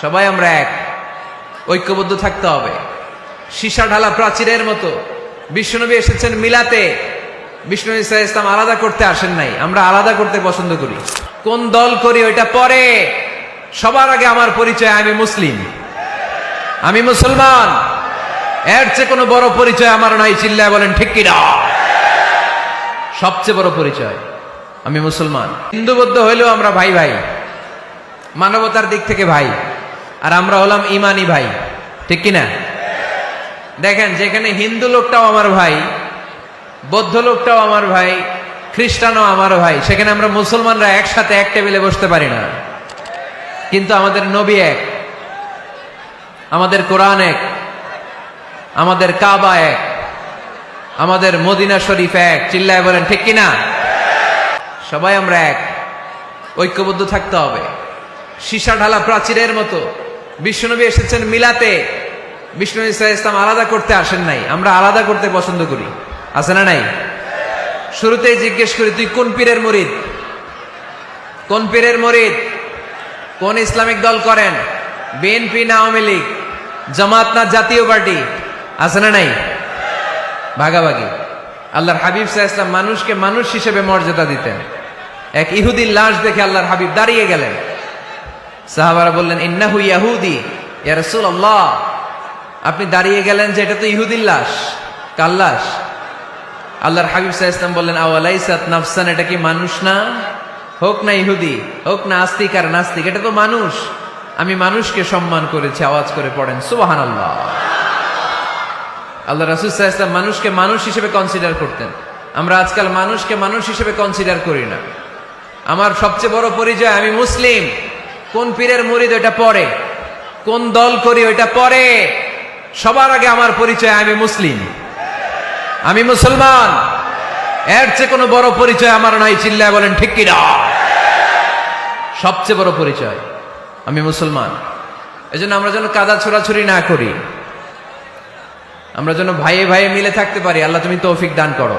সবাই আমরা এক, ঐক্যবদ্ধ থাকতে হবে। সীসা ঢালা প্রাচীরের মতো বিশ্বনবী এসেছেন মিলাতে, বিষ্ণু ঈসা ইসলাম আলাদা করতে আসেন নাই। আমরা আলাদা করতে পছন্দ করি। কোন দল করি ওইটা পরে, সবার আগে আমার পরিচয় আমি মুসলিম, আমি মুসলমান। এর চেয়ে কোনো বড় পরিচয় আমার নাই। চিল্লায় বলেন ঠিক কিনা? সবচেয়ে বড় পরিচয় আমি মুসলমান। হিন্দু বৌদ্ধ হইলেও আমরা ভাই ভাই, মানবতার দিক থেকে ভাই, আর আমরা হলাম ইমানি ভাই, ঠিক কিনা? দেখেন, যেখানে হিন্দু লোকটাও আমার ভাই, বৌদ্ধ লোকটাও আমার ভাই, খ্রিস্টানও আমার ভাই, সেখানে আমরা মুসলমানরা একসাথে এক টেবিলে বসতে পারি না। কিন্তু আমাদের নবী এক, আমাদের কোরআন এক, আমাদের কাবা এক, আমাদের মদিনা শরীফ এক। চিল্লায় বলেন ঠিক কিনা? সবাই আমরা এক, ঐক্যবদ্ধ থাকতে হবে। সীসা ঢালা প্রাচীরের মতো বিশ্বনবী এসেছেন মিলাতে, বিষ্ণু ঈসা ইসলাম আলাদা করতে আসেন নাই। আমরা আলাদা করতে পছন্দ করি, আছে না নাই? শুরুতেই জিজ্ঞেস করি, তুই কোন পীরের মুরিদ? কোন পীরের মুরিদ? কোন ইসলামিক দল করেন? বিএনপি না আওয়ামী লীগ, জামাত না জাতীয় পার্টি? আছে না নাই? ভাগাভাগি। আল্লাহর হাবিব সাল্লাল্লাহু আলাইহি ওয়াসাল্লাম মানুষকে মানুষ হিসেবে মর্যাদা দিতেন। এক ইহুদির লাশ দেখে আল্লাহর হাবিব দাঁড়িয়ে গেলেন। সাহাবারা বললেন, ইন্নাহু ইয়াহুদি ইয়া রাসূলুল্লাহ। আপনি দাঁড়িয়ে গেলেন যে এটা তো ইহুদির লাশ, কার লাশ? আল্লাহর হাবিব সাল্লাল্লাহু আলাইহি ওয়াসাল্লাম বললেন, আওয়ালাইসাত নাফসান, এটা কি মানুষ না? হোক না ইহুদি, হোক না আস্তিক আর নাস্তিক, এটা তো মানুষ। আমি মানুষকে সম্মান করেছি। আওয়াজ করে পড়েন সুবহানাল্লাহ। আল্লাহ রাসূল সাল্লাল্লাহু আলাইহি ওয়াসাল্লাম মানুষকে মানুষ হিসেবে কনসিডার করতেন। আমরা আজকাল মানুষকে মানুষ হিসেবে কনসিডার করি না। আমার সবচেয়ে বড় পরিচয় আমি মুসলিম। কোন পীরের মুরিদ ওইটা পরে, কোন দল করি ওইটা পরে, সবার আগে আমার পরিচয় আমি মুসলিম, আমি মুসলমান। এর চেয়ে কোনো বড় পরিচয় আমার নাই। চিল্লায় বলেন ঠিক কিনা? সবচেয়ে বড় পরিচয় আমি মুসলমান। এজন্য আমরা যেন কাদা ছোড়াছুরি না করি, আমরা যেন ভাইয়ে ভাইয়ে মিলে থাকতে পারি। আল্লাহ তুমি তৌফিক দান করো।